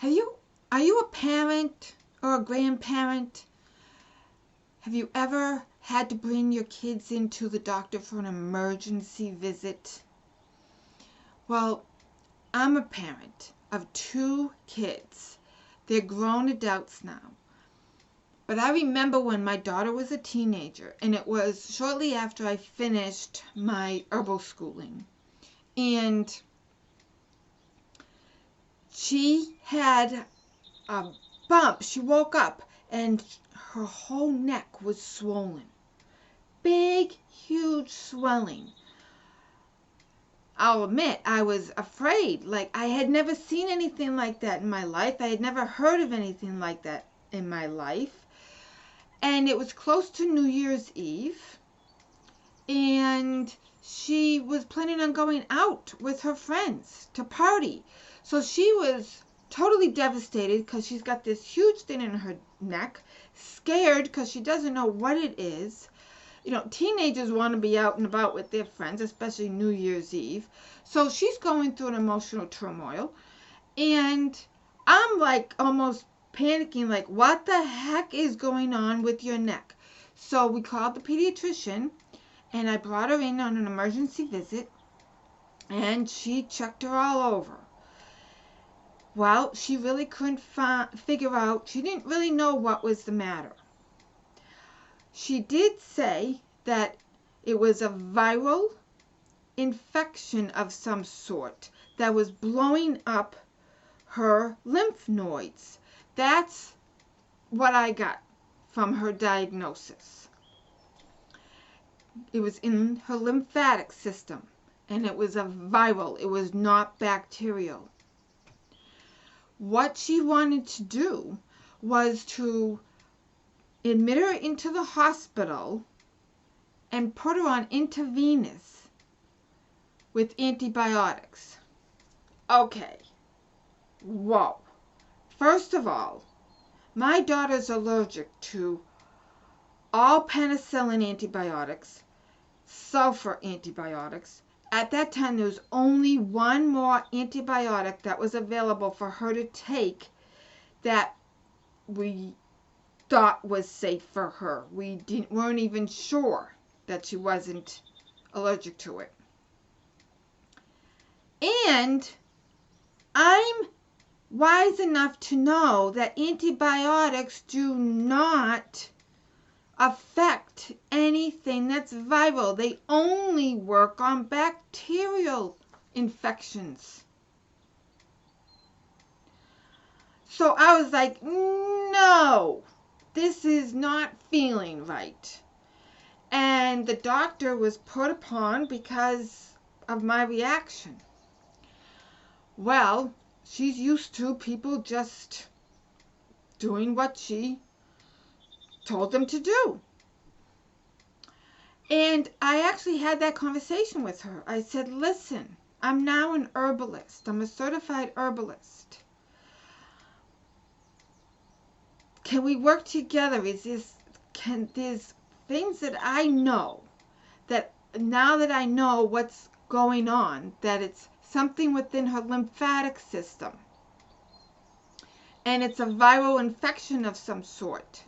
Have you, are you a parent or a grandparent? Have you ever had to bring your kids into the doctor for an emergency visit? Well, I'm a parent of 2 kids. They're grown adults now. But I remember when my daughter was a teenager, and it was shortly after I finished my herbal schooling. And she had a bump. She woke up and her whole neck was swollen. Big, huge swelling. I'll admit, I was afraid. Like, I had never seen anything like that in my life. I had never heard of anything like that in my life. And it was close to New Year's Eve. And she was planning on going out with her friends to party. So she was totally devastated because she's got this huge thing in her neck, scared because she doesn't know what it is. You know, teenagers want to be out and about with their friends, especially New Year's Eve. So she's going through an emotional turmoil. And I'm like almost panicking, like, what the heck is going on with your neck? So we called the pediatrician, and I brought her in on an emergency visit, and she checked her all over. Well, she really couldn't figure out, she didn't really know what was the matter. She did say that it was a viral infection of some sort that was blowing up her lymph nodes. That's what I got from her diagnosis. It was in her lymphatic system, and it was a viral. It was not bacterial. What she wanted to do was to admit her into the hospital and put her on intravenous with antibiotics. Okay. Whoa. First of all, my daughter's allergic to all penicillin antibiotics, sulfur antibiotics. At that time, there was only one more antibiotic that was available for her to take that we thought was safe for her. We weren't even sure that she wasn't allergic to it. And I'm wise enough to know that antibiotics do not affect anything that's viral. They only work on bacterial infections. So I was like, no, this is not feeling right. And the doctor was put upon because of my reaction. Well, she's used to people just doing what she told them to do. And I actually had that conversation with her. I said, listen, I'm now an herbalist. I'm a certified herbalist. Can we work together? There's things that I know, that now that I know what's going on, that it's something within her lymphatic system, and it's a viral infection of some sort.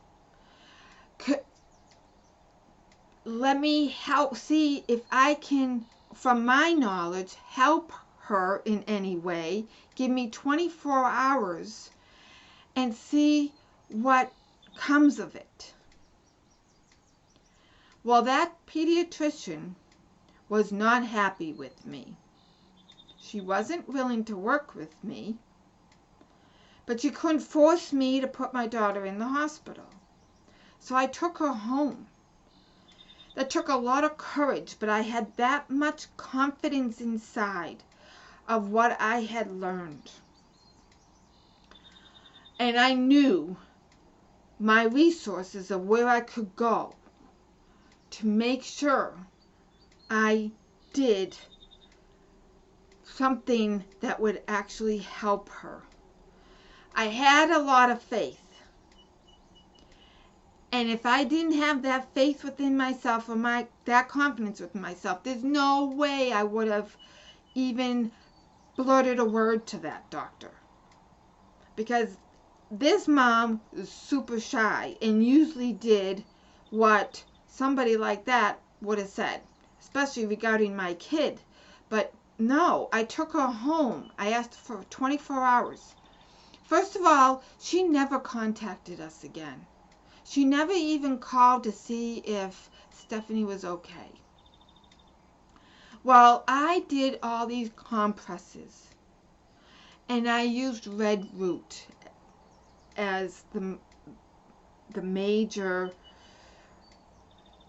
Let me help, see if I can, from my knowledge, help her in any way. Give me 24 hours and see what comes of it. Well, that pediatrician was not happy with me. She wasn't willing to work with me, but she couldn't force me to put my daughter in the hospital. So I took her home. That took a lot of courage, but I had that much confidence inside of what I had learned. And I knew my resources of where I could go to make sure I did something that would actually help her. I had a lot of faith. And if I didn't have that faith within myself, or that confidence within myself, there's no way I would have even blurted a word to that doctor. because this mom is super shy and usually did what somebody like that would have said, especially regarding my kid. But no, I took her home. I asked for 24 hours. First of all, she never contacted us again. She never even called to see if Stephanie was okay. Well, I did all these compresses, and I used red root as the major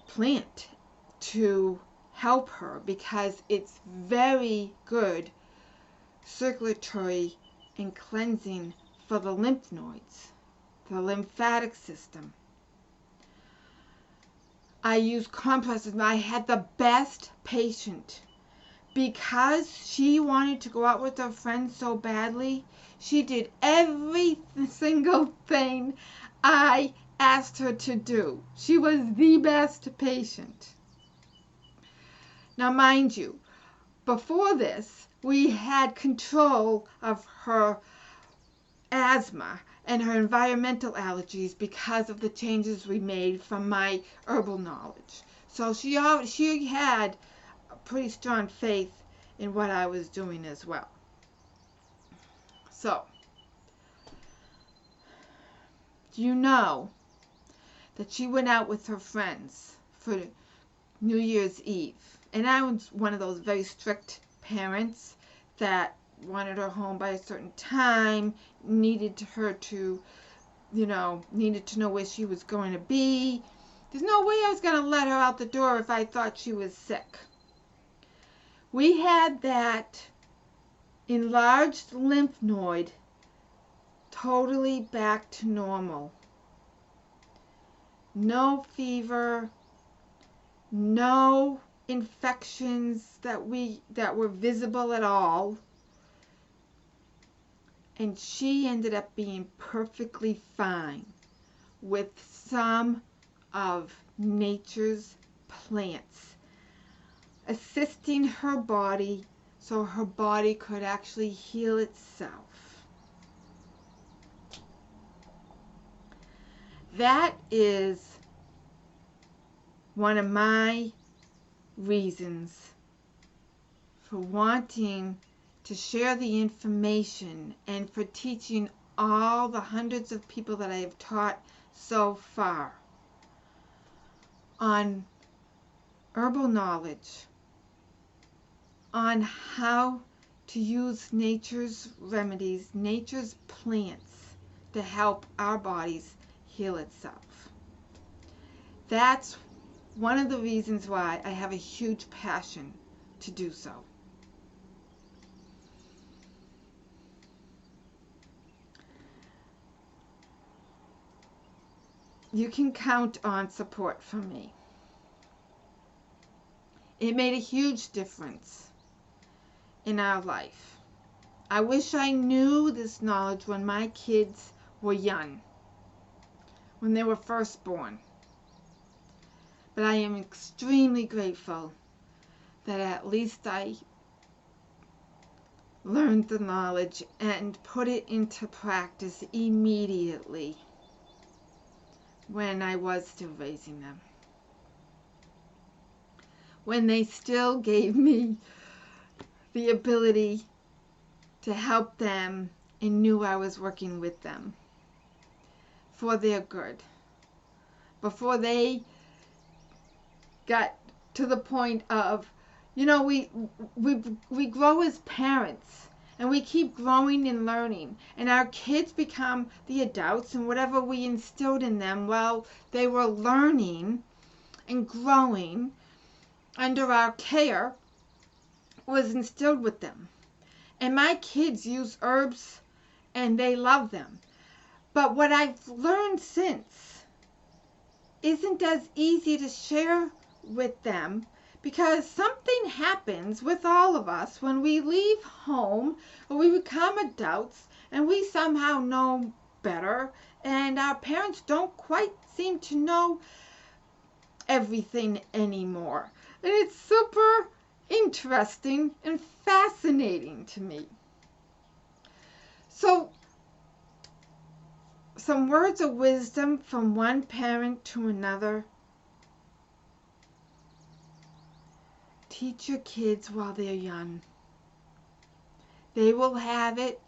plant to help her because it's very good circulatory and cleansing for the lymph nodes, the lymphatic system. I used compresses. I had the best patient because she wanted to go out with her friends so badly. She did every single thing I asked her to do. She was the best patient. Now, mind you, before this, we had control of her asthma and her environmental allergies because of the changes we made from my herbal knowledge. So she had a pretty strong faith in what I was doing as well. So, do you know that she went out with her friends for New Year's Eve? And I was one of those very strict parents that wanted her home by a certain time, needed her to, needed to know where she was going to be. There's no way I was going to let her out the door if I thought she was sick. We had that enlarged lymph node totally back to normal. No fever, no infections that were visible at all. And she ended up being perfectly fine with some of nature's plants, assisting her body so her body could actually heal itself. That is one of my reasons for wanting to share the information and for teaching all the hundreds of people that I have taught so far on herbal knowledge, on how to use nature's remedies, nature's plants to help our bodies heal itself. That's one of the reasons why I have a huge passion to do so. You can count on support from me. It made a huge difference in our life. I wish I knew this knowledge when my kids were young, when they were first born. But I am extremely grateful that at least I learned the knowledge and put it into practice immediately when I was still raising them. When they still gave me the ability to help them and knew I was working with them for their good. Before they got to the point of, we grow as parents and we keep growing and learning, and our kids become the adults, and whatever we instilled in them while they were learning and growing under our care was instilled with them. And my kids use herbs and they love them. But what I've learned since isn't as easy to share with them, because something happens with all of us when we leave home or we become adults and we somehow know better, and our parents don't quite seem to know everything anymore. And it's super interesting and fascinating to me. So some words of wisdom from one parent to another. Teach your kids while they're young. They will have it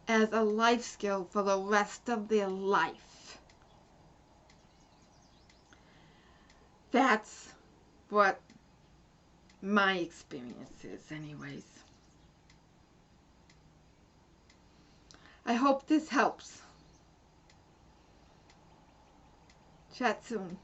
as a life skill for the rest of their life. That's what my experience is, anyways. I hope this helps. Chat soon.